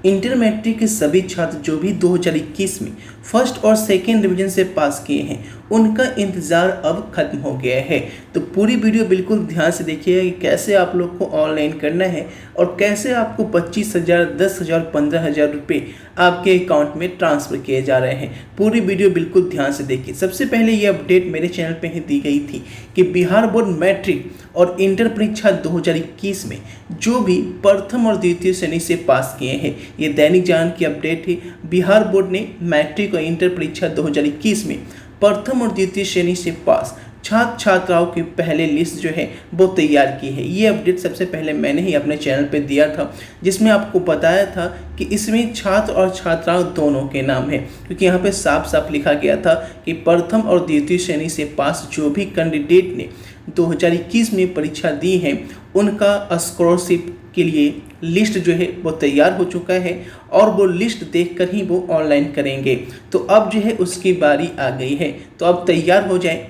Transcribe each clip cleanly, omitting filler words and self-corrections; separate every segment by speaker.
Speaker 1: Inter matric के सभी छात्र जो भी 2021 में फर्स्ट और सेकेंड डिवीजन से पास किए हैं उनका इंतज़ार अब खत्म हो गया है। तो पूरी वीडियो बिल्कुल ध्यान से देखिएगा कि कैसे आप लोग को ऑनलाइन करना है और कैसे आपको 25,000, 10,000, 15,000 रुपये आपके अकाउंट में ट्रांसफ़र किए जा रहे हैं। पूरी वीडियो बिल्कुल ध्यान से देखिए। सबसे पहले ये अपडेट मेरे चैनल पे ही दी गई थी कि बिहार बोर्ड मैट्रिक और इंटर परीक्षा 2021 में जो भी प्रथम और द्वितीय श्रेणी से पास किए हैं, ये दैनिक जागरण की अपडेट है। बिहार बोर्ड ने मैट्रिक और इंटर परीक्षा 2021 में प्रथम और द्वितीय श्रेणी से पास छात्र छात्राओं की पहले लिस्ट जो है वो तैयार की है। ये अपडेट सबसे पहले मैंने ही अपने चैनल पे दिया था, जिसमें आपको बताया था कि इसमें छात्र और छात्राओं दोनों के नाम है, क्योंकि यहाँ पे साफ साफ लिखा गया था कि प्रथम और द्वितीय श्रेणी से पास जो भी कैंडिडेट ने 2021 में परीक्षा दी है उनका स्कॉलरशिप के लिए लिस्ट जो है वो तैयार हो चुका है और वो लिस्ट देखकर ही वो ऑनलाइन करेंगे। तो अब जो है उसकी बारी आ गई है, तो अब तैयार हो जाए।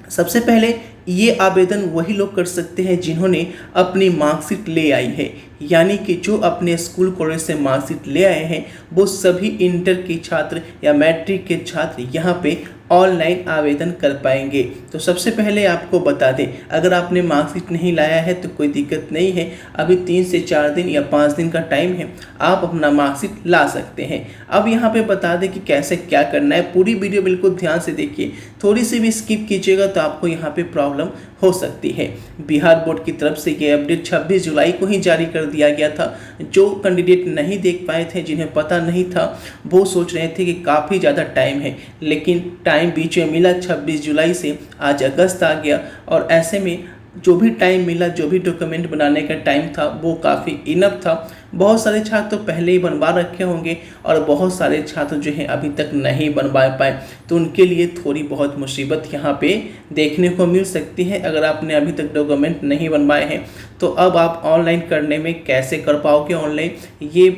Speaker 1: सबसे पहले ये आवेदन वही लोग कर सकते हैं जिन्होंने अपनी मार्कशीट ले आई है, यानी कि जो अपने स्कूल कॉलेज से मार्कशीट ले आए हैं वो सभी इंटर के छात्र या मैट्रिक के छात्र यहाँ पे ऑनलाइन आवेदन कर पाएंगे। तो सबसे पहले आपको बता दें, अगर आपने मार्कशीट नहीं लाया है तो कोई दिक्कत नहीं है, अभी 3 से 4 दिन या 5 दिन का टाइम है, आप अपना मार्कशीट ला सकते हैं। अब यहाँ पे बता दें कि कैसे क्या करना है। पूरी वीडियो बिल्कुल ध्यान से देखिए, थोड़ी सी भी स्किप कीजिएगा तो आपको यहाँ पे प्रॉब्लम हो सकती है। बिहार बोर्ड की तरफ से ये अपडेट 26 जुलाई को ही जारी कर दिया गया था। जो कैंडिडेट नहीं देख पाए थे, जिन्हें पता नहीं था, वो सोच रहे थे कि काफ़ी ज़्यादा टाइम है, लेकिन टाइम बीच में मिला। 26 जुलाई से आज अगस्त आ गया और ऐसे में जो भी टाइम मिला, जो भी डॉक्यूमेंट बनाने का टाइम था वो काफ़ी इनफ था। बहुत सारे छात्र तो पहले ही बनवा रखे होंगे और बहुत सारे छात्र जो हैं अभी तक नहीं बनवा पाए, तो उनके लिए थोड़ी बहुत मुसीबत यहाँ पे देखने को मिल सकती है। अगर आपने अभी तक डॉक्यूमेंट नहीं बनवाए हैं तो अब आप ऑनलाइन करने में कैसे कर पाओगे ऑनलाइन, ये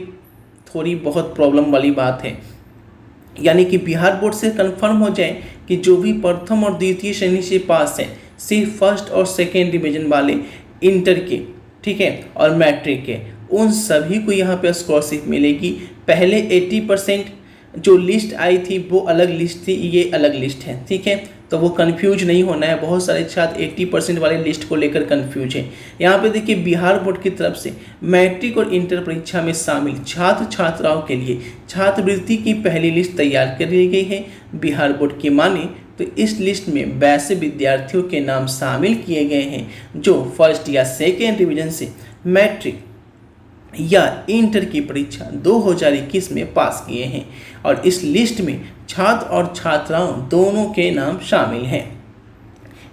Speaker 1: थोड़ी बहुत प्रॉब्लम वाली बात है। यानी कि बिहार बोर्ड से कंफर्म हो जाए कि जो भी प्रथम और द्वितीय श्रेणी से पास हैं, सिर्फ फर्स्ट और सेकेंड डिवीजन वाले इंटर के, ठीक है, और मैट्रिक के, उन सभी को यहाँ पे स्कॉलरशिप मिलेगी। पहले 80% जो लिस्ट आई थी वो अलग लिस्ट थी, ये अलग लिस्ट है, ठीक है, तो वो कंफ्यूज नहीं होना है। बहुत सारे छात्र 80% वाले लिस्ट को लेकर कंफ्यूज हैं। यहाँ पे देखिए बिहार बोर्ड की तरफ से मैट्रिक और इंटर परीक्षा में शामिल छात्र छात्राओं के लिए छात्रवृत्ति की पहली लिस्ट तैयार कर ली गई है। बिहार बोर्ड की माने तो इस लिस्ट में वैसे विद्यार्थियों के नाम शामिल किए गए हैं जो फर्स्ट या सेकेंड डिवीजन से मैट्रिक या इंटर की परीक्षा 2021 में पास किए हैं और इस लिस्ट में छात्र और छात्राओं दोनों के नाम शामिल हैं,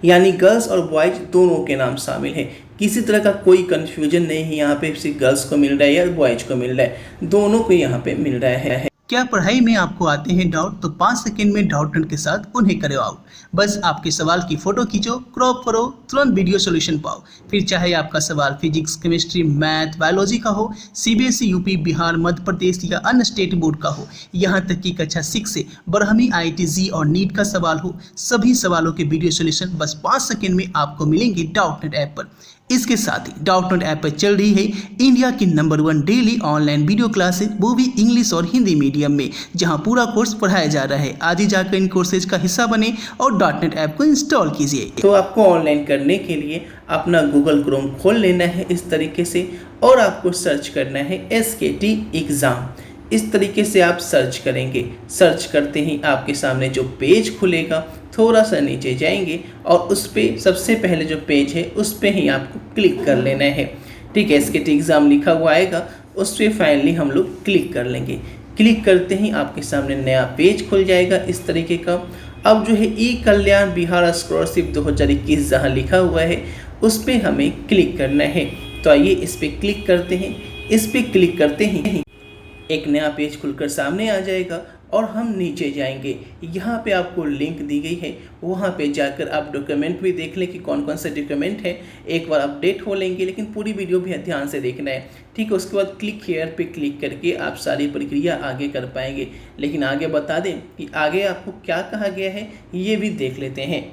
Speaker 1: यानी गर्ल्स और बॉयज दोनों के नाम शामिल हैं। किसी तरह का कोई कंफ्यूजन नहीं है। यहाँ पे सिर्फ गर्ल्स को मिल रहा है या बॉयज को मिल रहा है, दोनों को यहाँ पे मिल रहा है। क्या पढ़ाई में आपको आते हैं डाउट, तो 5 सेकंड में डाउट नोट के साथ उन्हें करो आउट। बस आपके सवाल की फोटो खींचो, क्रॉप करो, तुरंत वीडियो सॉल्यूशन पाओ। फिर चाहे आपका सवाल फिजिक्स, केमिस्ट्री, मैथ, बायोलॉजी का हो, सीबीएसई, यूपी, बिहार, मध्य प्रदेश या अन्य स्टेट बोर्ड का हो, यहाँ तक कि कक्षा 6 से ब्रह्मी, IIT और नीट का सवाल हो, सभी सवालों के वीडियो सॉल्यूशन बस 5 सेकंड में आपको मिलेंगे डाउटनेट ऐप पर। इसके साथ ही डाउटनेट ऐप पर चल रही है इंडिया की number 1 daily online video classes, वो भी इंग्लिश और हिंदी मीडियम में, जहां पूरा कोर्स पढ़ाया जा रहा है। आज ही जाकर इन कोर्सेज का हिस्सा बने और डॉटनेट ऐप को इंस्टॉल कीजिए। तो आपको ऑनलाइन करने के लिए अपना गूगल क्रोम खोल लेना है इस तरीके से और आपको सर्च करना है SKT एग्ज़ाम। इस तरीके से आप सर्च करेंगे। सर्च करते ही आपके सामने जो पेज खुलेगा, थोड़ा सा नीचे जाएंगे और उस पर सबसे पहले जो पेज है उस पर ही आपको क्लिक कर लेना है, ठीक है। SKT एग्ज़ाम लिखा हुआ आएगा, उस पर फाइनली हम लोग क्लिक कर लेंगे। क्लिक करते ही आपके सामने नया पेज खुल जाएगा इस तरीके का। अब जो है ई कल्याण बिहार स्कॉलरशिप 2021 जहाँ लिखा हुआ है उस पर हमें क्लिक करना है। तो आइए इस पर क्लिक करते हैं। इस पर क्लिक करते ही एक नया पेज खुलकर सामने आ जाएगा और हम नीचे जाएंगे। यहाँ पे आपको लिंक दी गई है, वहाँ पे जाकर आप डॉक्यूमेंट भी देख लें कि कौन कौन से डॉक्यूमेंट है। एक बार अपडेट हो लेंगे, लेकिन पूरी वीडियो भी ध्यान से देखना है, ठीक है। उसके बाद क्लिक हेयर पे क्लिक करके आप सारी प्रक्रिया आगे कर पाएंगे। लेकिन आगे बता दें कि आगे आपको क्या कहा गया है ये भी देख लेते हैं।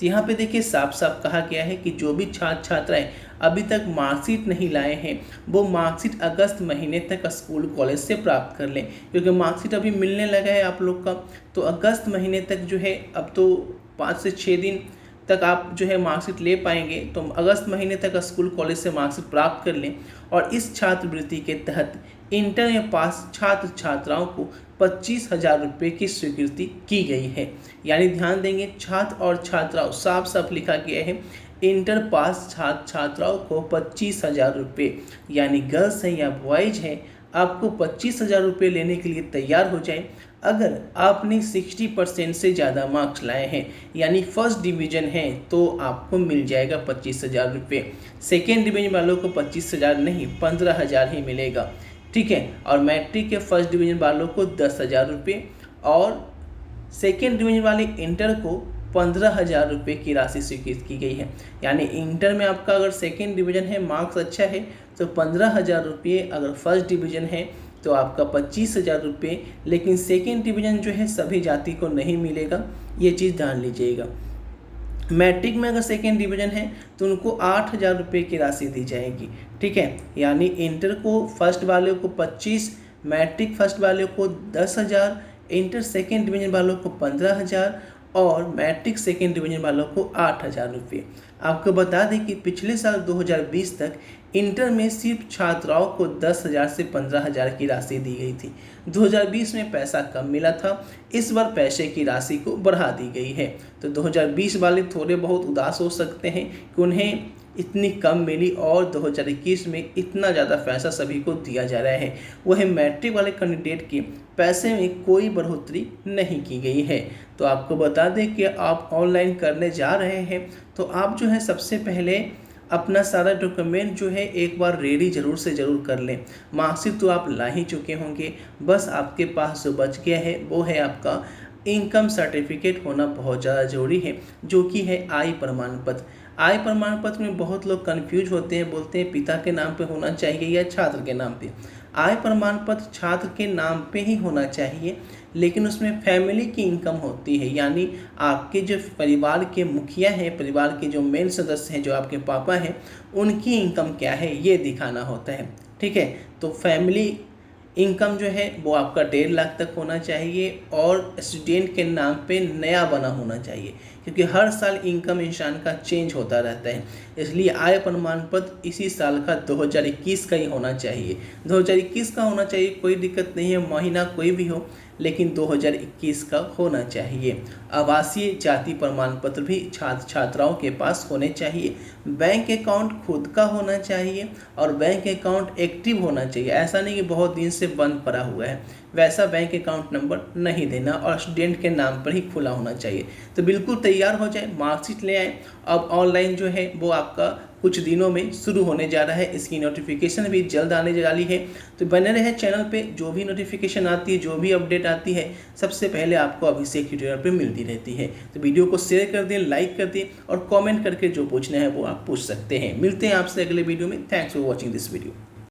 Speaker 1: तो यहाँ पे देखिए साफ साफ कहा गया है कि जो भी छात्र छात्राएं अभी तक मार्कशीट नहीं लाए हैं वो मार्कशीट अगस्त महीने तक स्कूल कॉलेज से प्राप्त कर लें, क्योंकि मार्कशीट अभी मिलने लगा है आप लोग का। तो अगस्त महीने तक जो है, अब तो 5 से 6 दिन तक आप जो है मार्कशीट ले पाएंगे, तो अगस्त महीने तक स्कूल कॉलेज से मार्कशीट प्राप्त कर लें। और इस छात्रवृत्ति के तहत इंटर में पास छात्र छात्राओं को 25,000 रुपये की स्वीकृति की गई है। यानी ध्यान देंगे, छात्र और छात्राओं, साफ साफ लिखा गया है इंटर पास छात्र छात्राओं को 25,000 रुपये, यानी गर्ल्स हैं या बॉयज हैं, आपको 25,000 रुपये लेने के लिए तैयार हो जाए अगर आपने 60% से ज़्यादा मार्क्स लाए हैं, यानी फर्स्ट डिवीज़न है तो आपको मिल जाएगा 25,000 रुपये। सेकेंड डिवीज़न वालों को 25,000 नहीं 15,000 ही मिलेगा, ठीक है। और मैट्रिक के फर्स्ट डिवीज़न वालों को 10,000 रुपये और सेकेंड डिवीज़न वाले इंटर को 15,000 रुपये की राशि स्वीकृत की गई है। यानी इंटर में आपका अगर सेकेंड डिवीज़न है, मार्क्स अच्छा है तो 15,000 रुपये, अगर फर्स्ट डिवीज़न है तो आपका 25,000 रुपये। लेकिन सेकेंड डिवीज़न जो है सभी जाति को नहीं मिलेगा, ये चीज़ ध्यान लीजिएगा। मैट्रिक में अगर सेकेंड डिवीज़न है तो उनको 8,000 रुपये की राशि दी जाएगी, ठीक है। यानी इंटर को फर्स्ट वाले को 25, मैट्रिक फर्स्ट वाले को 10,000, इंटर सेकेंड डिवीज़न वालों को 15,000 और मैट्रिक सेकेंड डिवीज़न वालों को 8,000 रुपये। आपको बता दें कि पिछले साल 2020 तक इंटर में सिर्फ छात्राओं को 10,000 से 15,000 की राशि दी गई थी। 2020 में पैसा कम मिला था, इस बार पैसे की राशि को बढ़ा दी गई है। तो 2020 वाले थोड़े बहुत उदास हो सकते हैं कि उन्हें इतनी कम मिली और 2021 में इतना ज़्यादा पैसा सभी को दिया जा रहा है। वह मैट्रिक वाले कैंडिडेट के पैसे में कोई बढ़ोतरी नहीं की गई है। तो आपको बता दें कि आप ऑनलाइन करने जा रहे हैं तो आप जो है सबसे पहले अपना सारा डॉक्यूमेंट जो है एक बार रेडी ज़रूर से ज़रूर कर लें। मार्कशीट तो आप ला ही चुके होंगे, बस आपके पास जो बच गया है वो है आपका इनकम सर्टिफिकेट होना बहुत ज़्यादा ज़रूरी है, जो कि है आय प्रमाण पत्र। आय प्रमाण पत्र में बहुत लोग कंफ्यूज होते हैं, बोलते हैं पिता के नाम पे होना चाहिए या छात्र के नाम पे। आय प्रमाण पत्र छात्र के नाम पे ही होना चाहिए, लेकिन उसमें फैमिली की इनकम होती है, यानी आपके जो परिवार के मुखिया हैं, परिवार के जो मेन सदस्य हैं, जो आपके पापा हैं, उनकी इनकम क्या है ये दिखाना होता है, ठीक है। तो फैमिली इनकम जो है वो आपका 1.5 लाख तक होना चाहिए और स्टूडेंट के नाम पे नया बना होना चाहिए, क्योंकि हर साल इनकम इंसान का चेंज होता रहता है। इसलिए आय प्रमाण पत्र इसी साल का 2021 का ही होना चाहिए। 2021 का होना चाहिए, कोई दिक्कत नहीं है, महीना कोई भी हो, लेकिन 2021 का होना चाहिए। आवासीय जाति प्रमाण पत्र भी छात्र छात्राओं के पास होने चाहिए। बैंक अकाउंट खुद का होना चाहिए और बैंक अकाउंट एक्टिव होना चाहिए। ऐसा नहीं कि बहुत दिन से बंद पड़ा हुआ है, वैसा बैंक अकाउंट नंबर नहीं देना और स्टूडेंट के नाम पर ही खुला होना चाहिए। तो बिल्कुल तैयार हो जाए, मार्कशीट ले आए। अब ऑनलाइन जो है वो आपका कुछ दिनों में शुरू होने जा रहा है, इसकी नोटिफिकेशन भी जल्द आने वाली है। तो बने रहे चैनल पे, जो भी नोटिफिकेशन आती है, जो भी अपडेट आती है, सबसे पहले आपको अभिषेक ट्यूटोरियल पे मिलती रहती है। तो वीडियो को शेयर कर दें, लाइक कर दें और कमेंट करके जो पूछना है वो आप पूछ सकते हैं। मिलते हैं आपसे अगले वीडियो में। Thanks for watching this video.